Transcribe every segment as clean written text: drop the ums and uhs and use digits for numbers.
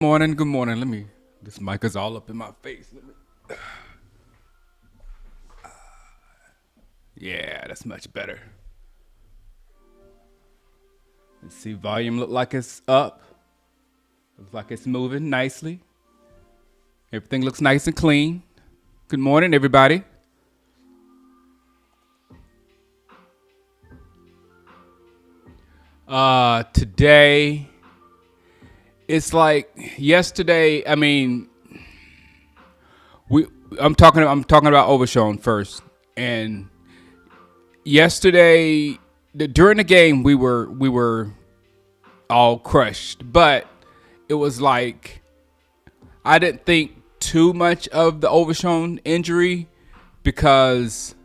Morning, good morning. This mic is all up in my face. Yeah, that's much better. Let's see, volume look like it's up. Looks like it's moving nicely. Everything looks nice and clean. Good morning, everybody. Today, it's like yesterday. I mean, we. I'm talking about Overshown first, and yesterday during the game we were all crushed, but it was like I didn't think too much of the Overshown injury because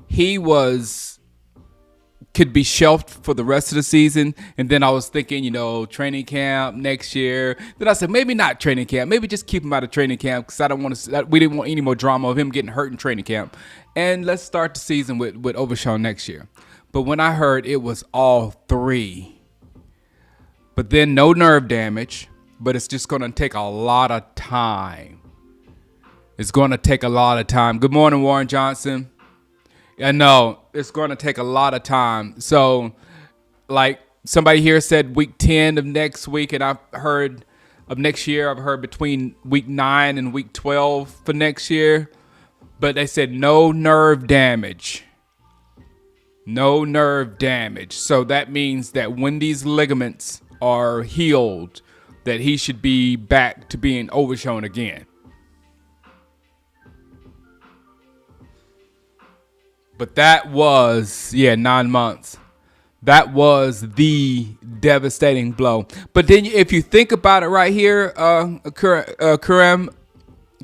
he was could be shelved for the rest of the season. And then I was thinking, training camp next year. Then I said, maybe not training camp. Maybe just keep him out of training camp because I don't want to. We didn't want any more drama of him getting hurt in training camp. And let's start the season with Overshown next year. But when I heard it was all three, but then no nerve damage, but it's just going to take a lot of time. It's going to take a lot of time. Good morning, Warren Johnson. I know it's going to take a lot of time. So, like somebody here said, week 10 of next week, and I've heard of next year. I've heard between week 9 and week 12 for next year. But they said no nerve damage. No nerve damage. So that means that when these ligaments are healed, that he should be back to being Overshown again. But that was, 9 months. That was the devastating blow. But then if you think about it right here, Karam,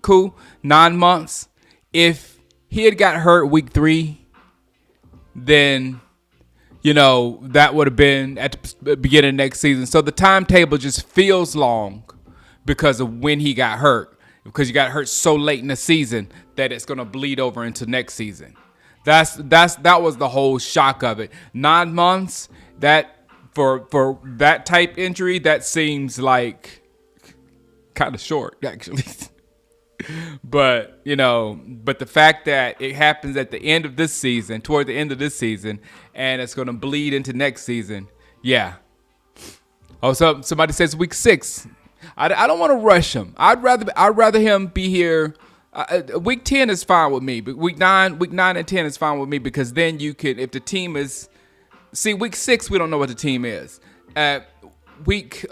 cool, 9 months. If he had got hurt week 3, then, that would have been at the beginning of next season. So the timetable just feels long because of when he got hurt. Because he got hurt so late in the season that it's going to bleed over into next season. That was the whole shock of it. 9 months, that for that type injury, that seems like kind of short, actually. But the fact that it happens at the end of this season, toward the end of this season, and it's going to bleed into next season, yeah. Oh, so somebody says week 6. I don't want to rush him. I'd rather him be here. Week 10 is fine with me, but week 9 and 10 is fine with me because then you could, if the team is, week 6 we don't know what the team is. Week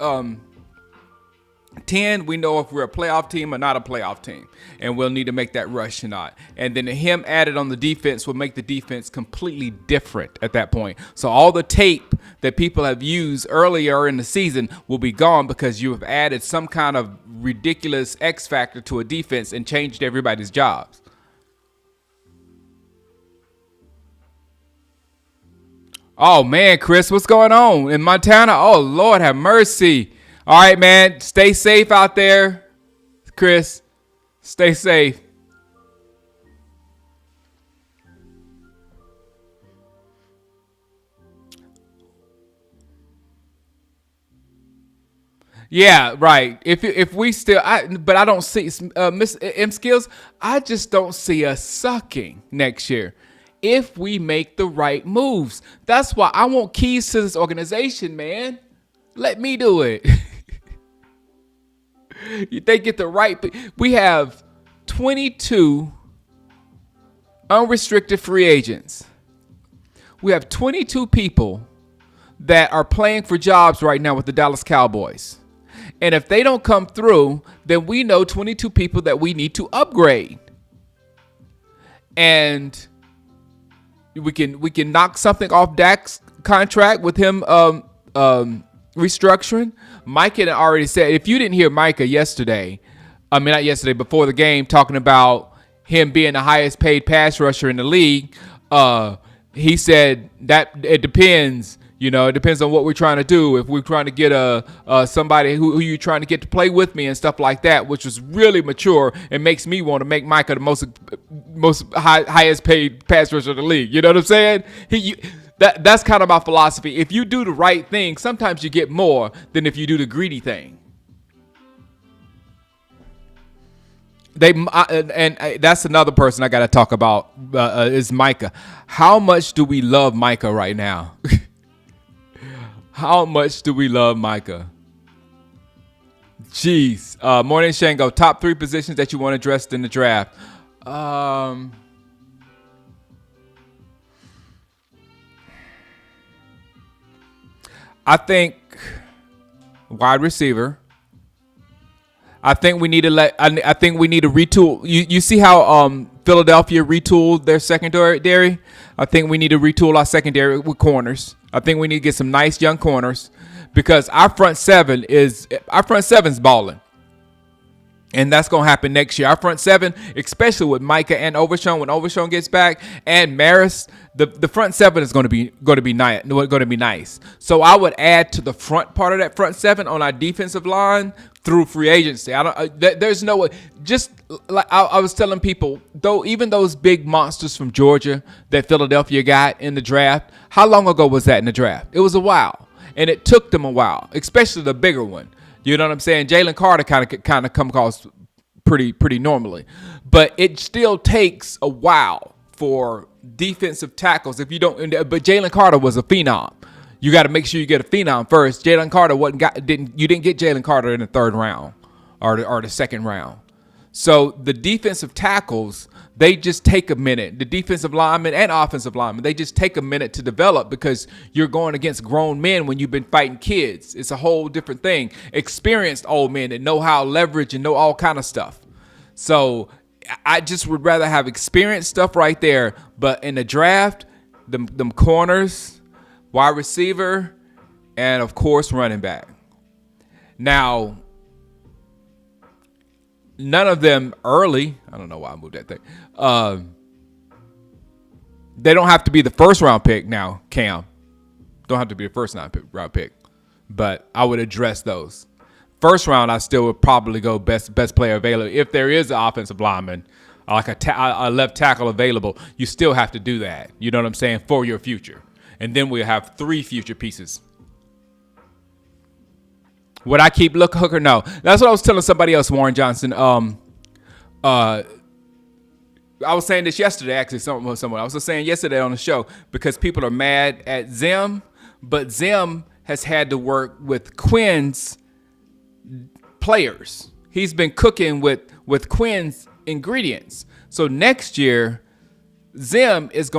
10 we know if we're a playoff team or not a playoff team, and we'll need to make that rush or not. And then him added on the defense will make the defense completely different at that point. So all the tape that people have used earlier in the season will be gone because you have added some kind of ridiculous X factor to a defense and changed everybody's jobs. Oh man, Chris, what's going on in Montana? Oh Lord, have mercy. All right, man, stay safe out there, Chris. Stay safe. Yeah, right. If we still, but I don't see Miss M Skills. I just don't see us sucking next year if we make the right moves. That's why I want keys to this organization, man. Let me do it. They get the right. We have 22 unrestricted free agents. We have 22 people that are playing for jobs right now with the Dallas Cowboys. And if they don't come through, then we know 22 people that we need to upgrade. And we can knock something off Dak's contract with him restructuring. Micah had already said, if you didn't hear Micah before the game, talking about him being the highest paid pass rusher in the league, he said that it depends. It depends on what we're trying to do. If we're trying to get somebody who you're trying to get to play with me and stuff like that, which was really mature and makes me want to make Micah the most highest paid pass rusher in the league. You know what I'm saying? That's kind of my philosophy. If you do the right thing, sometimes you get more than if you do the greedy thing. That's another person I got to talk about is Micah. How much do we love Micah right now? How much do we love Micah? Jeez. Morning Shango. Top 3 positions that you want addressed in the draft. I think wide receiver. I think we need to I think we need to retool. You see how Philadelphia retooled their secondary? I think we need to retool our secondary with corners. I think we need to get some nice young corners because our front seven's balling. And that's going to happen next year. Our front seven, especially with Micah and Overshown, when Overshown gets back, and Maris, the front seven is going to be nice. So I would add to the front part of that front seven on our defensive line through free agency. There's no way. Just like I was telling people, though, even those big monsters from Georgia that Philadelphia got in the draft, how long ago was that in the draft? It was a while, and it took them a while, especially the bigger one. You know what I'm saying? Jalen Carter kind of come across pretty normally, but it still takes a while for defensive tackles. If you don't, but Jalen Carter was a phenom. You got to make sure you get a phenom first. Jalen Carter didn't get Jalen Carter in the 3rd round or the 2nd round. So the defensive tackles, they just take a minute. The defensive linemen and offensive linemen, they just take a minute to develop because you're going against grown men when you've been fighting kids. It's a whole different thing. Experienced old men that know how to leverage and know all kind of stuff. So I just would rather have experienced stuff right there. But in the draft, them corners, wide receiver, and of course running back. Now, none of them early. I don't know why I moved that thing. They don't have to be the 1st round pick now, Cam. Don't have to be the 1st round pick. But I would address those. 1st round, I still would probably go best player available. If there is an offensive lineman, like a left tackle available, you still have to do that. You know what I'm saying? For your future. And then we'll have 3 future pieces. Would I keep Hooker? No. That's what I was telling somebody else, Warren Johnson. I was saying this yesterday, actually, someone. I was saying yesterday on the show because people are mad at Zim, but Zim has had to work with Quinn's players. He's been cooking with Quinn's ingredients. So next year, Zim is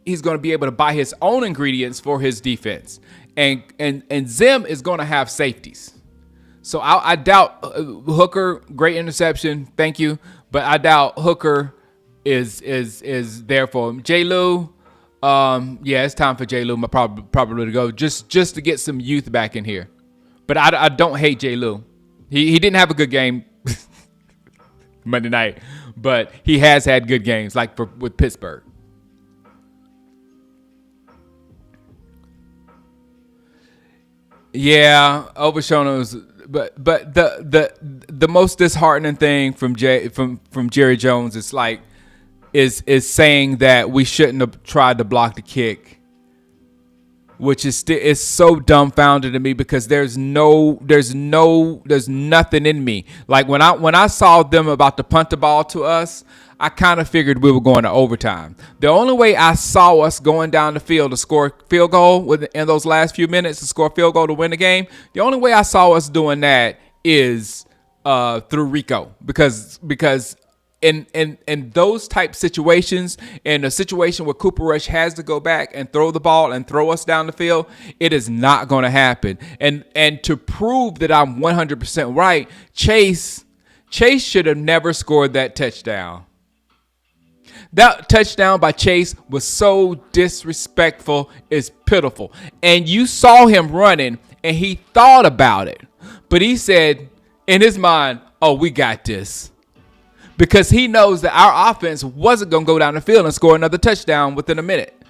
he's gonna be able to buy his own ingredients for his defense. And Zim is going to have safeties. So I doubt Hooker, great interception, thank you. But I doubt Hooker is there for him. J. Lou, yeah, it's time for J. Lou probably to go just to get some youth back in here. But I don't hate J. Lou. He didn't have a good game Monday night, but he has had good games like with Pittsburgh. Yeah, Overshown was, but the most disheartening thing from Jerry Jones is saying that we shouldn't have tried to block the kick, which is so dumbfounded to me because there's nothing in me. Like when I saw them about to punt the ball to us, I kind of figured we were going to overtime. The only way I saw us going down the field to score field goal in those last few minutes to score field goal to win the game, the only way I saw us doing that is through Rico because in those type situations, in a situation where Cooper Rush has to go back and throw the ball and throw us down the field, it is not going to happen. And to prove that I'm 100% right, Chase should have never scored that touchdown. That touchdown by Chase was so disrespectful, it's pitiful. And you saw him running, and he thought about it. But he said in his mind, oh, we got this. Because he knows that our offense wasn't going to go down the field and score another touchdown within a minute.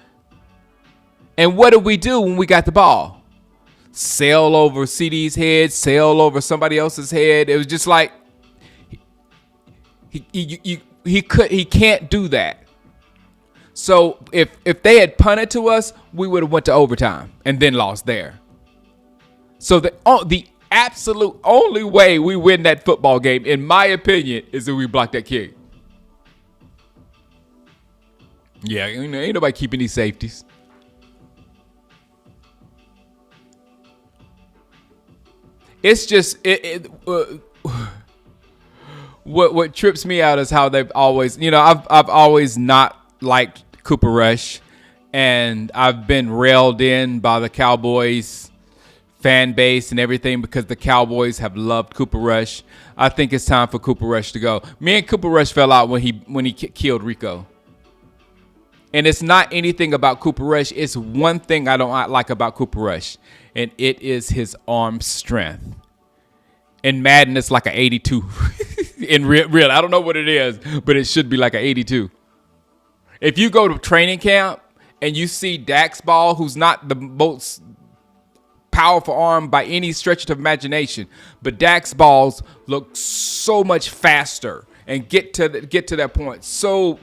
And what did we do when we got the ball? Sail over CD's head, sail over somebody else's head. It was just like he can't do that. So if they had punted to us, we would have went to overtime and then lost there. So the absolute only way we win that football game, in my opinion, is if we block that kick. Yeah, ain't nobody keeping these safeties. It's just what trips me out is how they've always, I've always not liked Cooper Rush, and I've been railed in by the Cowboys fan base and everything because the Cowboys have loved Cooper Rush. I think it's time for Cooper Rush to go. Me and Cooper Rush fell out when he killed Rico. And it's not anything about Cooper Rush. It's one thing I don't like about Cooper Rush, and it is his arm strength. In Madden, it's like an 82. In real, I don't know what it is, but it should be like an 82. If you go to training camp and you see Dak's ball, who's not the most powerful arm by any stretch of imagination, but Dak's balls look so much faster and get to that point so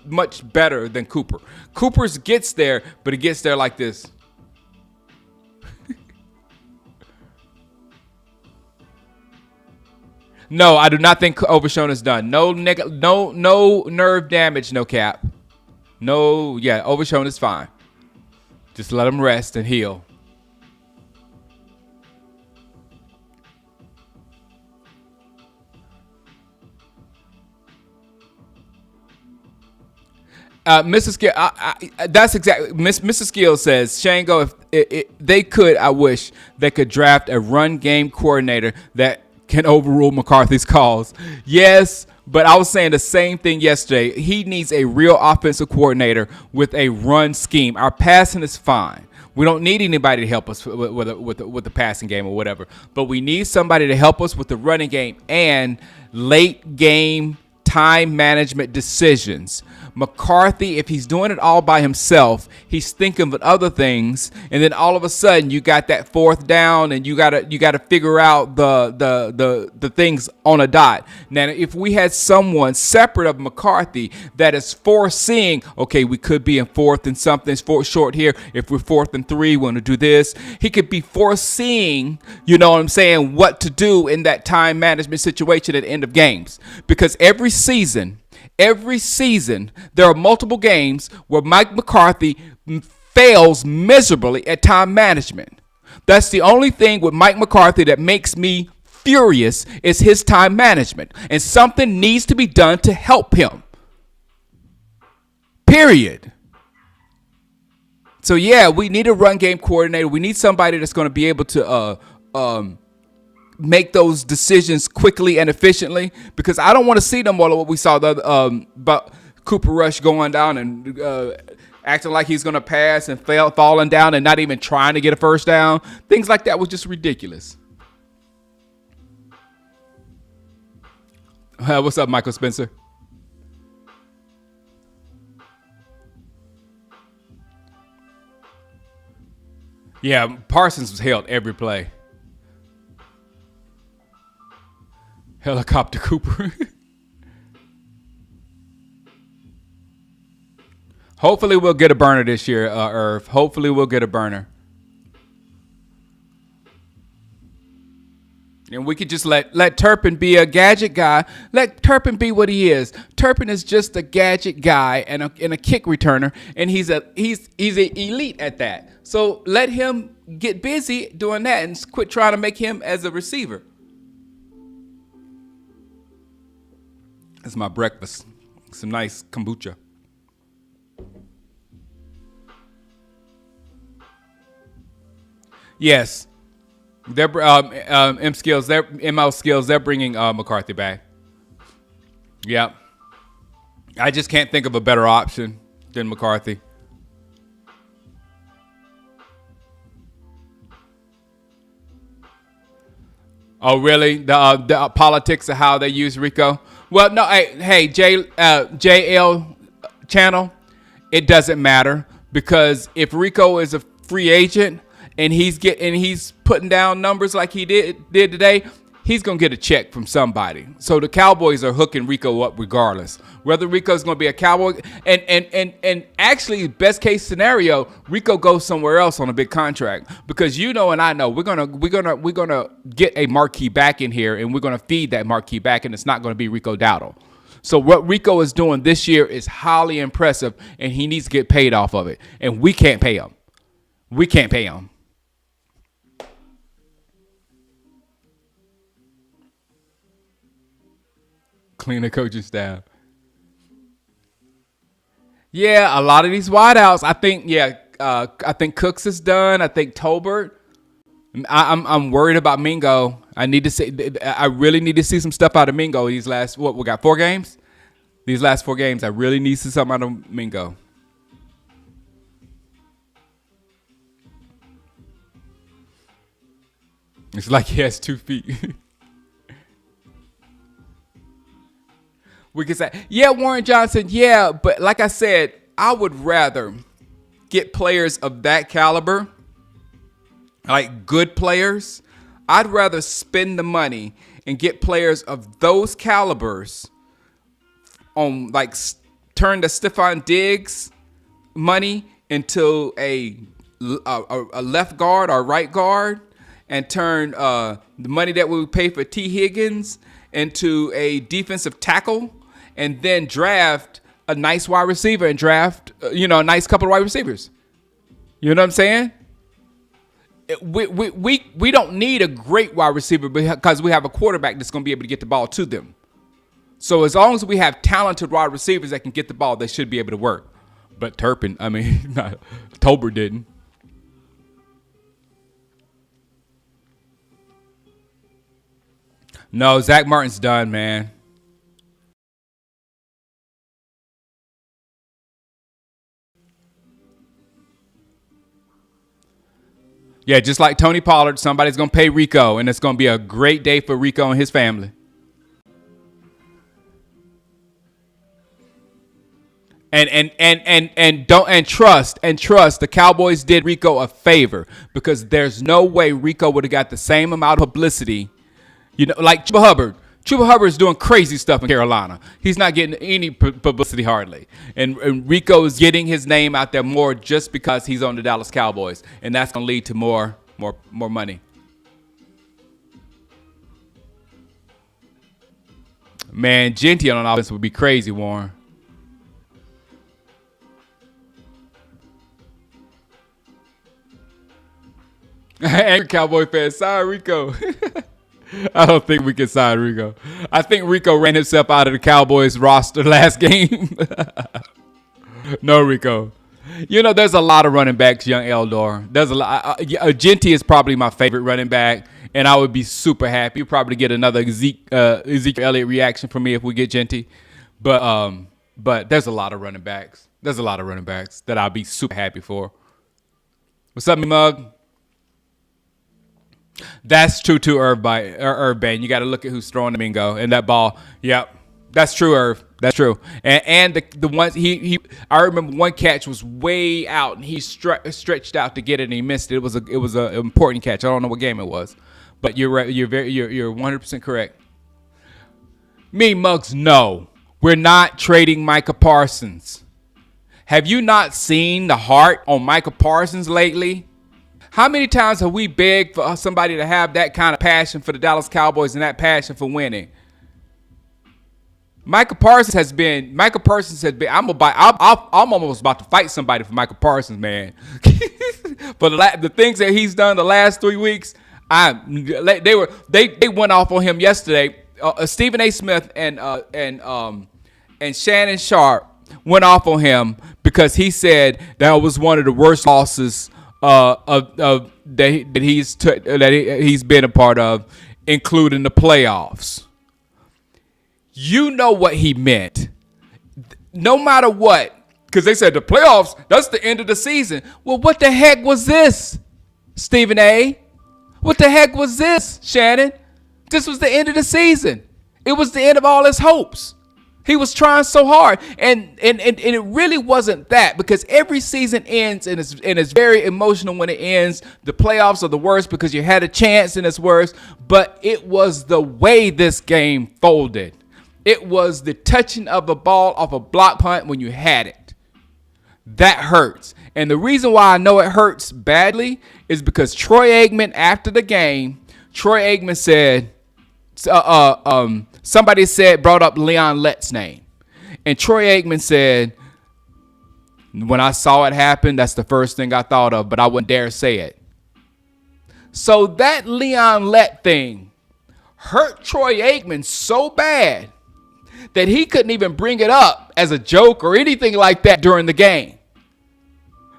much better than Cooper. Cooper's gets there, but it gets there like this. No, I do not think Overshown is done. No nerve damage, no cap. No, yeah, Overshown is fine. Just let him rest and heal. Mrs. Gill, that's exactly. Mrs. Gill says, Shango, if they could, I wish they could draft a run game coordinator that can overrule McCarthy's calls. Yes, but I was saying the same thing yesterday. He needs a real offensive coordinator with a run scheme. Our passing is fine. We don't need anybody to help us with the passing game or whatever. But we need somebody to help us with the running game and late game time management decisions. McCarthy, if he's doing it all by himself, he's thinking of other things, and then all of a sudden you got that fourth down, and you gotta figure out the things on a dot. Now, if we had someone separate of McCarthy that is foreseeing, okay, we could be in fourth and something's short here. If we're 4th and 3, we want to do this. He could be foreseeing, you know what I'm saying, what to do in that time management situation at the end of games, because every season, there are multiple games where Mike McCarthy fails miserably at time management. That's the only thing with Mike McCarthy that makes me furious is his time management. And something needs to be done to help him. Period. So, yeah, we need a run game coordinator. We need somebody that's going to be able to make those decisions quickly and efficiently, because I don't want to see no more of what we saw about Cooper Rush going down and acting like he's going to pass and falling down and not even trying to get a first down. Things like that was just ridiculous. What's up, Michael Spencer? Yeah, Parsons was held every play. Helicopter Cooper. Hopefully we'll get a burner this year, Irv. Hopefully we'll get a burner. And we could just let Turpin be a gadget guy. Let Turpin be what he is. Turpin is just a gadget guy and a kick returner, and he's an elite at that. So let him get busy doing that and quit trying to make him as a receiver. That's my breakfast. Some nice kombucha. Yes. They're ML Skills, they're bringing McCarthy back. Yep. I just can't think of a better option than McCarthy. Oh, really? The politics of how they use Rico? Well, no, hey, JL channel, it doesn't matter, because if Rico is a free agent and he's putting down numbers like he did today, he's going to get a check from somebody. So the Cowboys are hooking Rico up regardless. Whether Rico's going to be a Cowboy, and actually, best case scenario, Rico goes somewhere else on a big contract, because you know and I know we're gonna get a marquee back in here, and we're gonna feed that marquee back, and it's not going to be Rico Dowdle. So what Rico is doing this year is highly impressive, and he needs to get paid off of it, and we can't pay him. We can't pay him. Clean the coaching staff. Yeah, a lot of these wideouts. I think Cooks is done. I think Tolbert. I'm worried about Mingo. I really need to see some stuff out of Mingo. These last we got 4 games. These last 4 games, I really need to see something out of Mingo. It's like he has 2 feet. We could say, yeah, Warren Johnson, yeah, but like I said, I would rather get players of that caliber, like good players. I'd rather spend the money and get players of those calibers on, like, turn the Stephon Diggs money into a left guard or right guard, and turn the money that we would pay for T. Higgins into a defensive tackle, and then draft a nice wide receiver and draft, a nice couple of wide receivers. You know what I'm saying? We don't need a great wide receiver because we have a quarterback that's going to be able to get the ball to them. So as long as we have talented wide receivers that can get the ball, they should be able to work. But Tolbert didn't. No, Zach Martin's done, man. Yeah, just like Tony Pollard, somebody's going to pay Rico, and it's going to be a great day for Rico and his family. And trust the Cowboys did Rico a favor, because there's no way Rico would have got the same amount of publicity, like Chuba Hubbard. Chuba Hubbard is doing crazy stuff in Carolina. He's not getting any publicity hardly. And Rico is getting his name out there more just because he's on the Dallas Cowboys. And that's going to lead to more money. Man, Genty on offense would be crazy, Warren. Angry Cowboy fans, sorry, Rico. I don't think we can sign Rico. I think Rico ran himself out of the Cowboys roster last game. No, Rico. There's a lot of running backs, young Eldor. There's a lot. Genty is probably my favorite running back, and I would be super happy. You'll probably get another Ezekiel Elliott reaction from me if we get Genty. But there's a lot of running backs. There's a lot of running backs that I'll be super happy for. What's up, me mug? That's true too, Irv Bain. You got to look at who's throwing the Mingo and that ball. Yep, that's true, Irv. That's true. And the ones I remember one catch was way out, and he stretched out to get it, and he missed it. It was an important catch. I don't know what game it was, but you're right. You're 100% correct. Me, Muggs, no, we're not trading Micah Parsons. Have you not seen the heart on Micah Parsons lately? How many times have we begged for somebody to have that kind of passion for the Dallas Cowboys and that passion for winning? Micah Parsons has been. I'm almost about to fight somebody for Micah Parsons, man. For the things that he's done the last 3 weeks, they went off on him yesterday. Stephen A. Smith and Shannon Sharp went off on him because he said that was one of the worst losses that he's been a part of, including the playoffs. You know what he meant. No matter what, because they said the playoffs, that's the end of the season. Well, what the heck was this, Stephen A? What the heck was this, Shannon? This was the end of the season. It was the end of all his hopes. He was trying so hard, and it really wasn't that, because every season ends and it's very emotional when it ends. The playoffs are the worst because you had a chance and it's worse, but it was the way this game folded. It was the touching of the ball off a block punt when you had it. That hurts. And the reason why I know it hurts badly is because Troy Aikman, after the game, Troy Aikman said, somebody brought up Leon Lett's name. And Troy Aikman said, when I saw it happen, that's the first thing I thought of, but I wouldn't dare say it. So that Leon Lett thing hurt Troy Aikman so bad that he couldn't even bring it up as a joke or anything like that during the game.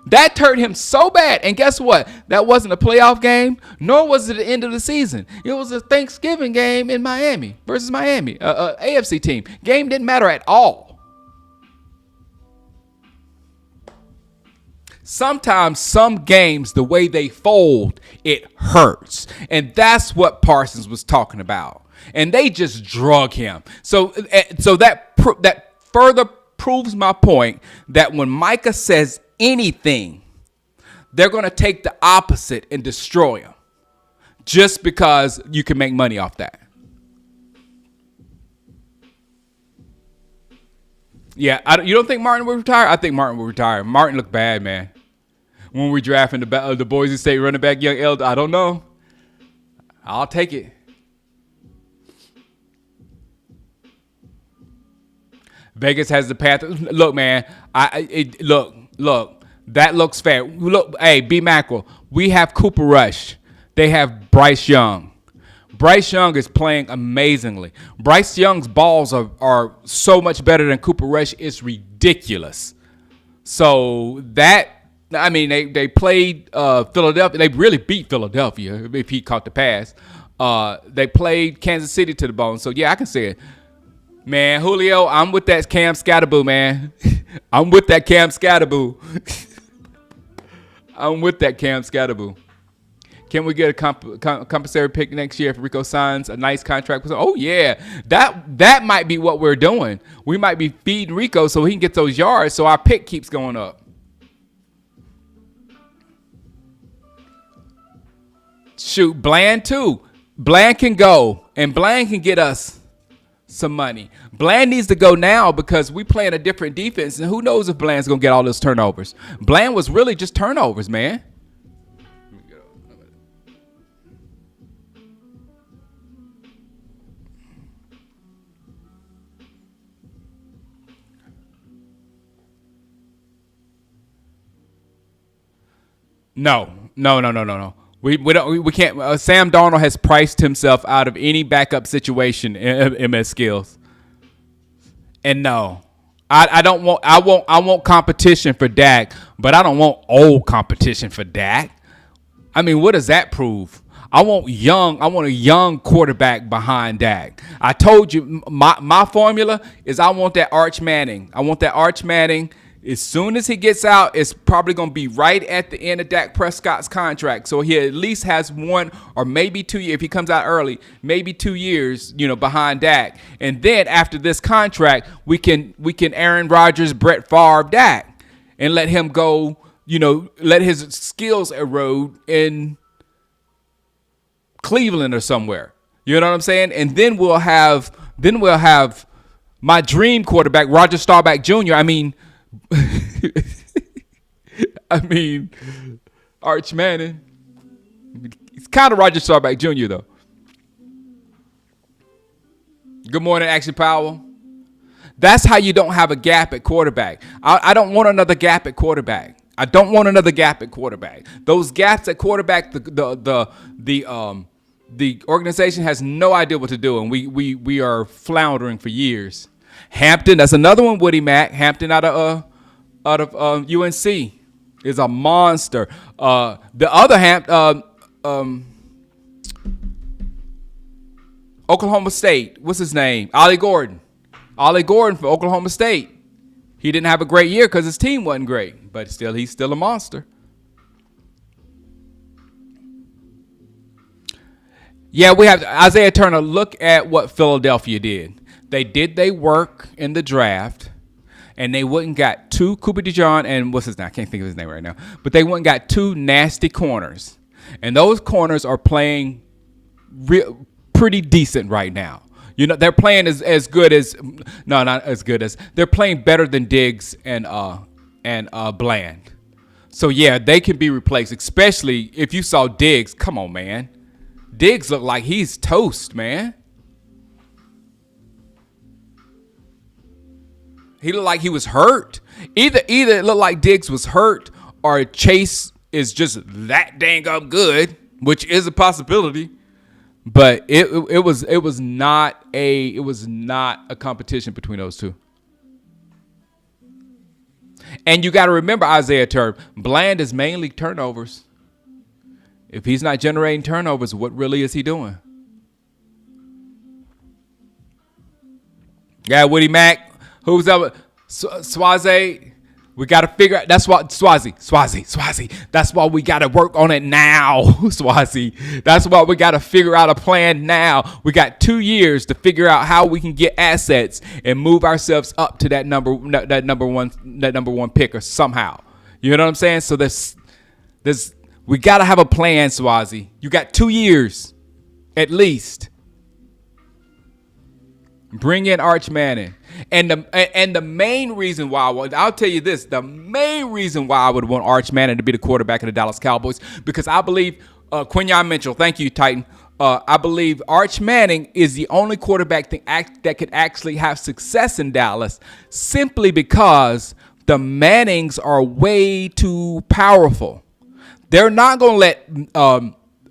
That hurt him so bad. And guess what? That wasn't a playoff game, nor was it the end of the season. It was a Thanksgiving game in Miami versus Miami, AFC team. Game didn't matter at all. Sometimes some games, the way they fold, it hurts. And that's what Parsons was talking about. And they just drug him. So that further proves my point that when Micah says anything, they're going to take the opposite and destroy him just because you can make money off that. Yeah, you don't think Martin will retire? I think Martin will retire. Martin looked bad, man. When we drafting the Boise State running back, young Elder, I don't know. I'll take it. Vegas has the path. Look, man. Look. That looks fair. Look, hey, B. Mackerel. We have Cooper Rush. They have Bryce Young. Bryce Young is playing amazingly. Bryce Young's balls are so much better than Cooper Rush. It's ridiculous. So that, I mean, they played Philadelphia. They really beat Philadelphia if he caught the pass. They played Kansas City to the bone. So, yeah, I can say it. Man, Julio, I'm with that Cam Scatterboo, man. I'm with that Cam Scatterboo. I'm with that Cam Scatterboo. Can we get a compensatory pick next year if Rico signs a nice contract? Oh, yeah. That might be what we're doing. We might be feeding Rico so he can get those yards so our pick keeps going up. Shoot, Bland, too. Bland can go, and Bland can get us some money. Bland needs to go now because we playing a different defense, and who knows if Bland's gonna get all those turnovers. Bland was really just turnovers, man. No. We can't. Sam Darnold has priced himself out of any backup situation in MS skills. And no, I don't want. I want competition for Dak, but I don't want old competition for Dak. I mean, what does that prove? I want a young quarterback behind Dak. I told you my formula is I want that Arch Manning. As soon as he gets out, it's probably going to be right at the end of Dak Prescott's contract. So he at least has 1 or maybe 2 years. If he comes out early, maybe 2 years, behind Dak. And then after this contract, we can Aaron Rodgers, Brett Favre, Dak, and let him go. Let his skills erode in Cleveland or somewhere. You know what I'm saying? And then we'll have my dream quarterback, Roger Staubach Jr. Arch Manning. It's kind of Roger Staubach Jr. though. Good morning, Action Powell. That's how you don't have a gap at quarterback. I don't want another gap at quarterback. Those gaps at quarterback, the organization has no idea what to do, and we are floundering for years. Hampton, that's another one. Woody Mack, Hampton out of UNC is a monster. The other Oklahoma State. What's his name? Ollie Gordon from Oklahoma State. He didn't have a great year because his team wasn't great, but he's still a monster. Yeah, we have Isaiah Turner. Look at what Philadelphia did. They did their work in the draft, and they went and got two Cooper DeJean and what's his name? I can't think of his name right now. But they went and got two nasty corners, and those corners are playing pretty decent right now. You know, they're playing as good as not as good as they're playing better than Diggs and Bland. So yeah, they can be replaced, especially if you saw Diggs. Come on, man. Diggs looked like he's toast, man. He looked like he was hurt. Either it looked like Diggs was hurt or Chase is just that dang up good, which is a possibility. But it was not a competition between those two. And you got to remember Isaiah term. Bland is mainly turnovers. If he's not generating turnovers, what really is he doing? Yeah, Woody Mack. Who's up? Swazi. We got to figure out. That's what Swazi. That's why we got to work on it now, Swazi. That's why we got to figure out a plan now. We got 2 years to figure out how we can get assets and move ourselves up to that number one picker somehow. You know what I'm saying? So we got to have a plan, Swazi. You got 2 years, at least. Bring in Arch Manning. And the main reason why I'll tell you this, the main reason why I would want Arch Manning to be the quarterback of the Dallas Cowboys, because I believe Quinyon Mitchell, thank you, Titan. I believe Arch Manning is the only quarterback that could actually have success in Dallas, simply because the Mannings are way too powerful. They're not going to let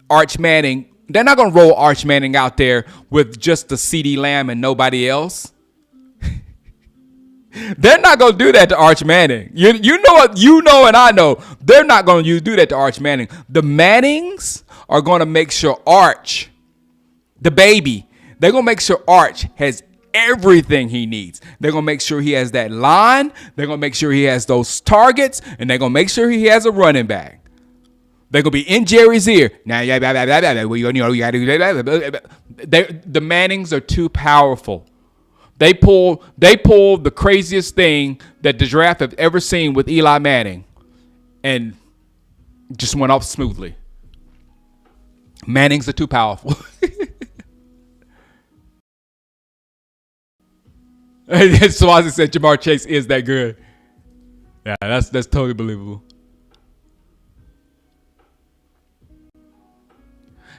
Arch Manning. They're not going to roll Arch Manning out there with just the CeeDee Lamb and nobody else. They're not going to do that to Arch Manning. You know what? You know and I know. They're not going to do that to Arch Manning. The Mannings are going to make sure Arch, the baby, they're going to make sure Arch has everything he needs. They're going to make sure he has that line. They're going to make sure he has those targets. And they're going to make sure he has a running back. They're going to be in Jerry's ear. Now, you got to the Mannings are too powerful. They pulled the craziest thing that the draft have ever seen with Eli Manning, and just went off smoothly. Mannings are too powerful. Swazi said Jamar Chase is that good. Yeah, that's totally believable.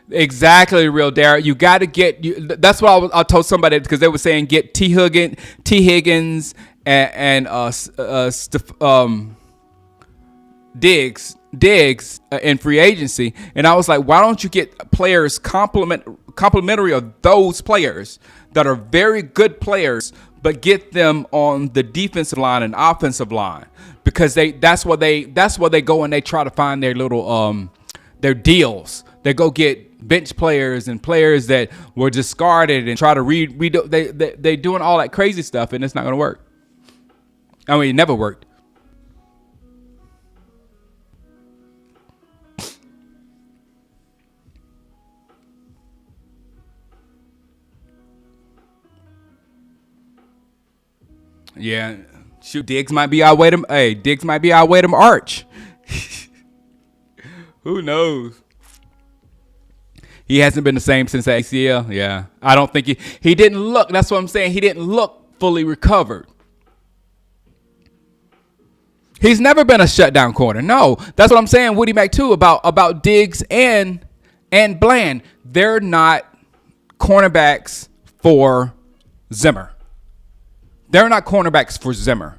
Exactly, real Darrell. You got to get. That's what I told somebody, because they were saying get T. Higgins and Diggs in free agency, and I was like, why don't you get players complementary of those players that are very good players, but get them on the defensive line and offensive line, because that's where they go and they try to find their little their deals. They go get bench players and players that were discarded and try to redo. They doing all that crazy stuff, and it's not going to work. I mean, it never worked. Yeah, shoot, Diggs might be our way to Arch. Who knows? He hasn't been the same since the ACL. Yeah. I don't think he didn't look. That's what I'm saying. He didn't look fully recovered. He's never been a shutdown corner. No. That's what I'm saying, Woody Mack, too, about Diggs and Bland. They're not cornerbacks for Zimmer. They're not cornerbacks for Zimmer.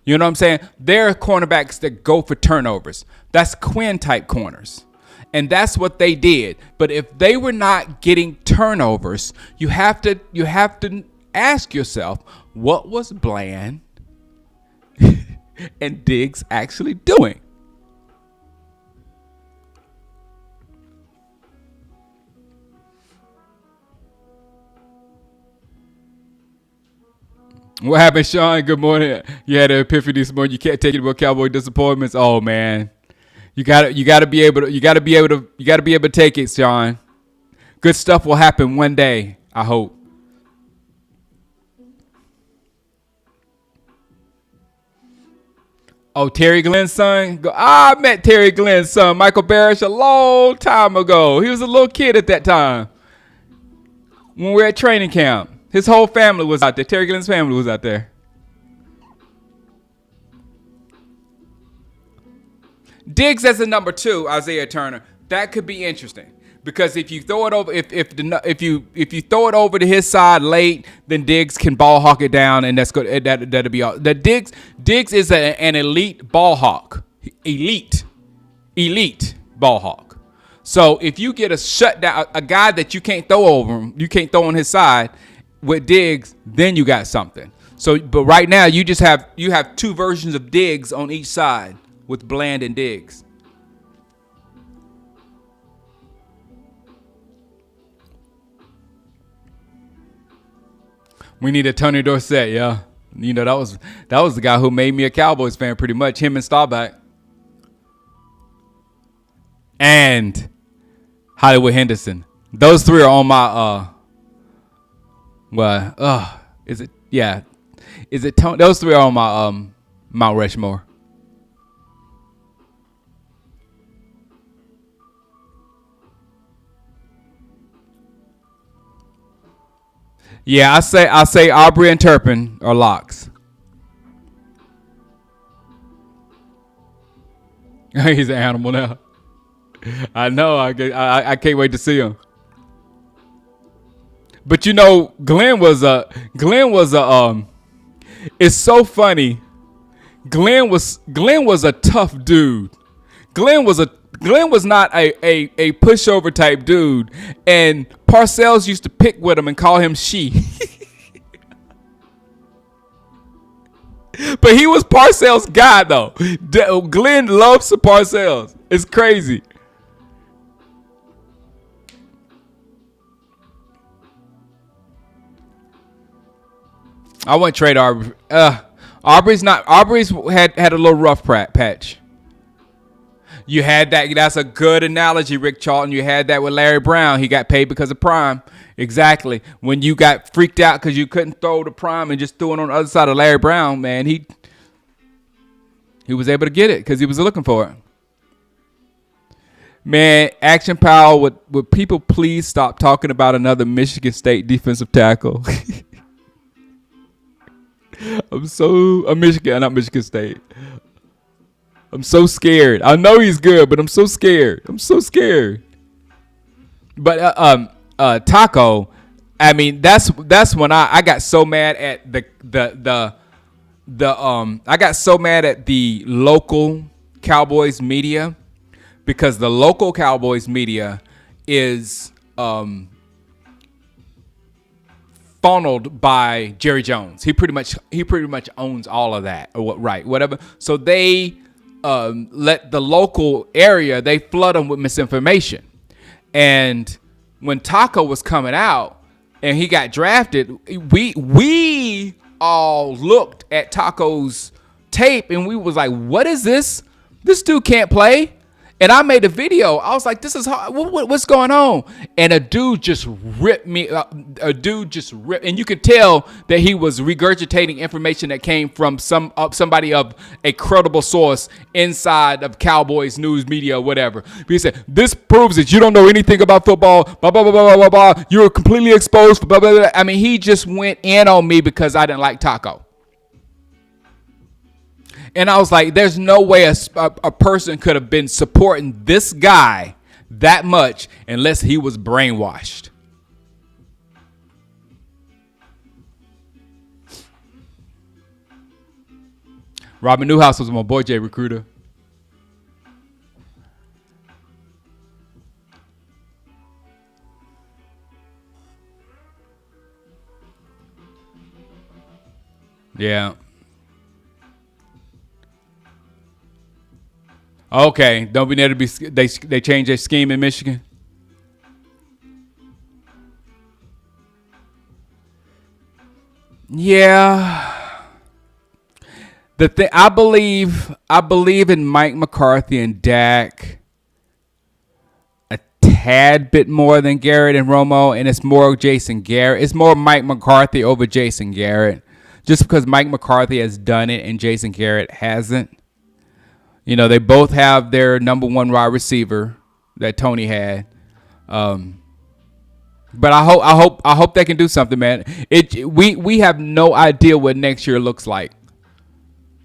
You know what I'm saying? They're cornerbacks that go for turnovers. That's Quinn-type corners. And that's what they did. But if they were not getting turnovers, you have to ask yourself, what was Bland and Diggs actually doing? What happened, Sean? Good morning. You had an epiphany this morning. You can't take it about Cowboy disappointments. Oh man. You gotta be able to take it, Sean. Good stuff will happen one day, I hope. Oh, Terry Glenn's son? I met Terry Glenn's son, Michael Parrish, a long time ago. He was a little kid at that time when we were at training camp. His whole family was out there. Terry Glenn's family was out there. Diggs as a number 2, Isaiah Turner. That could be interesting because if you throw it over, if you throw it over to his side late, then Diggs can ball hawk it down, and that's good. That'll be all. That Diggs is an elite ball hawk, elite ball hawk. So if you get a shutdown, a guy that you can't throw over him, you can't throw on his side with Diggs, then you got something. So, but right now you have 2 versions of Diggs on each side with Bland and Diggs. We need a Tony Dorsett, yeah. You know, that was the guy who made me a Cowboys fan pretty much, him and Staubach. And Hollywood Henderson. Those 3 are on my is it? Yeah. Is it Tony? Those 3 are on my Mount Rushmore. Yeah, I say Aubrey and Turpin are locks. He's an animal now. I know. I can't wait to see him. But you know, Glenn was a. It's so funny. Glenn was a tough dude. Glenn was not a pushover type dude, and Parcells used to pick with him and call him she. But he was Parcells' guy though. Glenn loves the Parcells. It's crazy. I wouldn't trade Aubrey. Aubrey's had a little rough patch. You had that. That's a good analogy, Rick Charlton. You had that with Larry Brown. He got paid because of prime. Exactly. When you got freaked out because you couldn't throw the prime and just threw it on the other side of Larry Brown, man, he was able to get it because he was looking for it. Man, Action Powell, would people please stop talking about another Michigan State defensive tackle? I'm not Michigan State. I'm so scared. I know he's good, but I'm so scared. But Taco, I mean, that's when I got so mad at I got so mad at the local Cowboys media because the local Cowboys media is funneled by Jerry Jones. He pretty much owns all of that, or whatever. So they let the local area, they flood them with misinformation. And when Taco was coming out and he got drafted, we all looked at Taco's tape and we was like, what is this? This dude can't play. And I made a video. I was like, this is hard. What's going on? And a dude just ripped me. And you could tell that he was regurgitating information that came from somebody of a credible source inside of Cowboys news media or whatever. He said, this proves that you don't know anything about football. Blah, blah, blah, blah, blah, blah. You're completely exposed. Blah, blah, blah. I mean, he just went in on me because I didn't like Taco. And I was like, there's no way a person could have been supporting this guy that much unless he was brainwashed. Robin Newhouse was my boy J Recruiter. Yeah. Okay, don't be there to be. They changed their scheme in Michigan. Yeah, the thing I believe in Mike McCarthy and Dak a tad bit more than Garrett and Romo, and it's more Jason Garrett. It's more Mike McCarthy over Jason Garrett, just because Mike McCarthy has done it and Jason Garrett hasn't. They both have their number one wide receiver that Tony had. But I hope they can do something, man. We have no idea what next year looks like,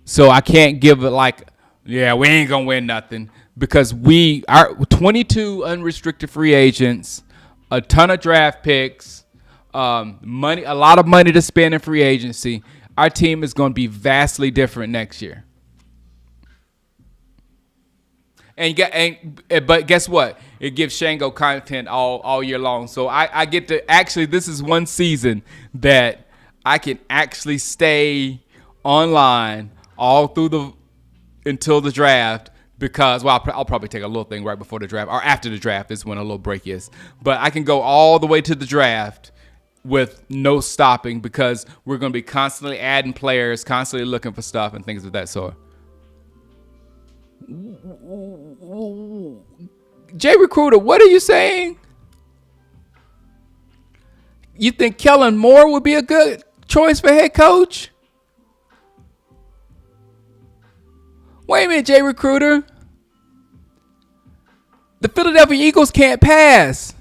so I can't give it like, yeah, we ain't gonna win nothing because we are 22 unrestricted free agents, a ton of draft picks, money, a lot of money to spend in free agency. Our team is going to be vastly different next year. But guess what? It gives Shango content all year long. So I get to actually, this is one season that I can actually stay online all through until the draft because, well, I'll probably take a little thing right before the draft or after the draft is when a little break is. But I can go all the way to the draft with no stopping because we're going to be constantly adding players, constantly looking for stuff and things of that sort. Jay Recruiter, what are you saying? You think Kellen Moore would be a good choice for head coach? Wait a minute, Jay Recruiter. The Philadelphia Eagles can't pass.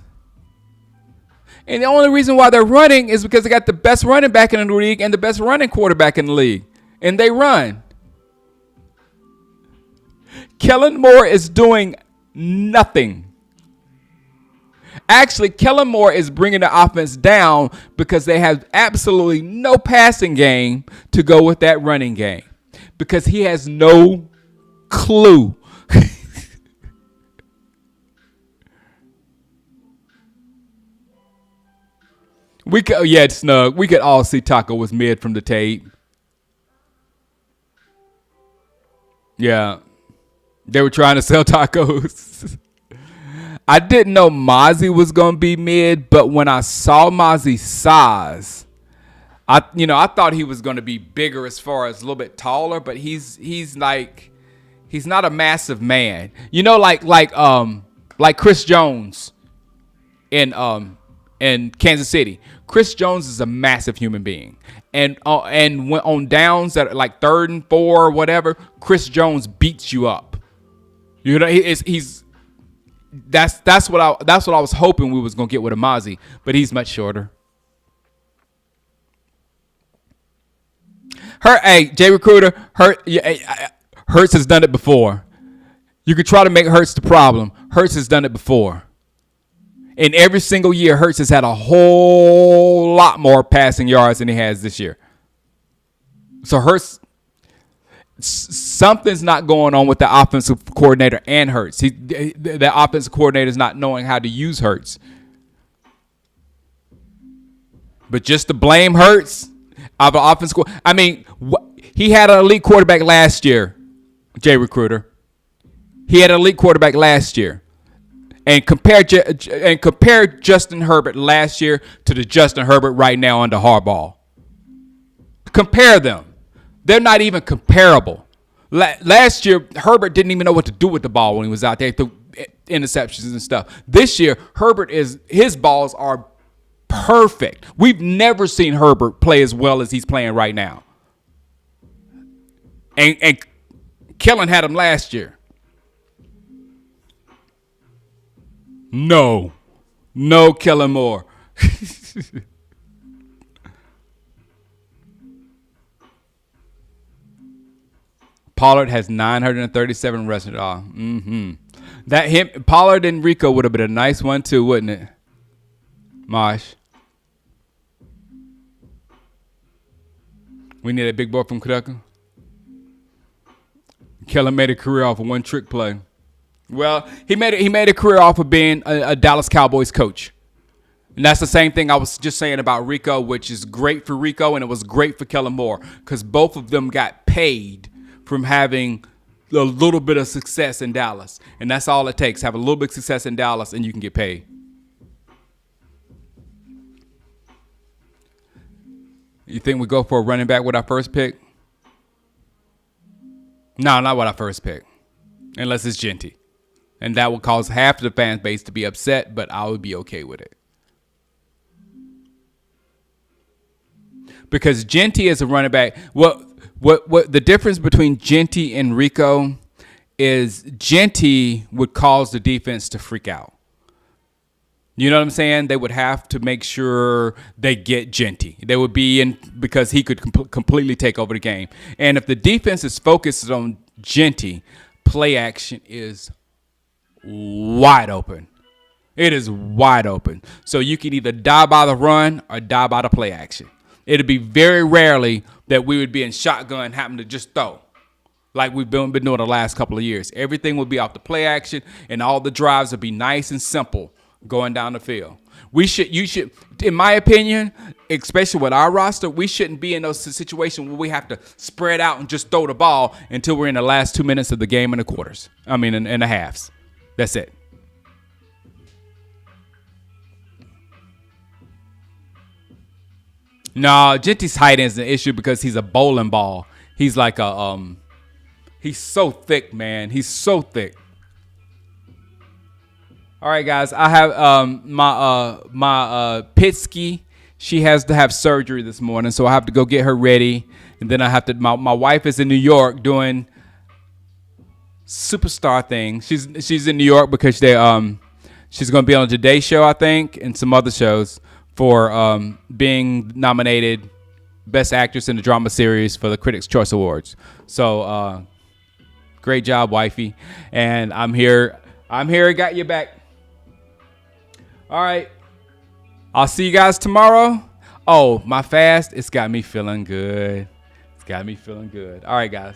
And the only reason why they're running is because they got the best running back in the league and the best running quarterback in the league. And they run. Kellen Moore is doing nothing. Actually, Kellen Moore is bringing the offense down because they have absolutely no passing game to go with that running game. Because he has no clue. It's snug. We could all see Taco was mid from the tape. Yeah. They were trying to sell tacos. I didn't know Mozzie was going to be mid, but when I saw Mozzie's size, I thought he was going to be bigger as far as a little bit taller, but he's not a massive man. Like Chris Jones in Kansas City. Chris Jones is a massive human being. And when on downs that are like 3rd and 4 or whatever, Chris Jones beats you up. That's what I was hoping we was gonna get with a Mozzie, but he's much shorter. Jay Recruiter, Hurts has done it before. You could try to make Hurts the problem. Hurts has done it before. And every single year, Hurts has had a whole lot more passing yards than he has this year. So Hurts, something's not going on with the offensive coordinator and Hurts. The offensive coordinator is not knowing how to use Hurts. But just to blame Hurts of an offensive, he had an elite quarterback last year. Jay Recruiter, he had an elite quarterback last year. And compare Justin Herbert last year to the Justin Herbert right now under Harbaugh. Compare them. They're not even comparable. Last year, Herbert didn't even know what to do with the ball when he was out there, through interceptions and stuff. This year, his balls are perfect. We've never seen Herbert play as well as he's playing right now. And Kellen had him last year. No Kellen Moore. Pollard has 937 rushing. Pollard and Rico would have been a nice one too, wouldn't it? Mosh. We need a big boy from Kentucky. Kellen made a career off of one trick play. Well, he made a career off of being a Dallas Cowboys coach. And that's the same thing I was just saying about Rico, which is great for Rico and it was great for Kellen Moore because both of them got paid from having a little bit of success in Dallas. And that's all it takes. Have a little bit of success in Dallas and you can get paid. You think we go for a running back with our first pick? No, not with our first pick. Unless it's Genty. And that will cause half of the fan base to be upset, but I would be okay with it. Because Genty is a running back. What the difference between Genty and Rico is Genty would cause the defense to freak out. You know what I'm saying? They would have to make sure they get Genty. They would be in because he could completely take over the game. And if the defense is focused on Genty, play action is wide open. It is wide open. So you can either die by the run or die by the play action. It'd be very rarely that we would be in shotgun having to just throw like we've been doing the last couple of years. Everything would be off the play action, and all the drives would be nice and simple going down the field. You should, in my opinion, especially with our roster, we shouldn't be in those situations where we have to spread out and just throw the ball until we're in the last 2 minutes of the game in the quarters. I mean, in the halves. That's it. No, Genty's height is an issue because he's a bowling ball. He's like he's so thick, man. He's so thick. All right, guys. I have my Pitsky. She has to have surgery this morning, so I have to go get her ready, and then I have to. My wife is in New York doing superstar things. She's in New York because she's going to be on the Today Show, I think, and some other shows for being nominated Best Actress in the Drama Series for the Critics' Choice Awards. So great job, wifey. And I'm here. Got your back. All right. I'll see you guys tomorrow. Oh, my fast, it's got me feeling good. All right, guys.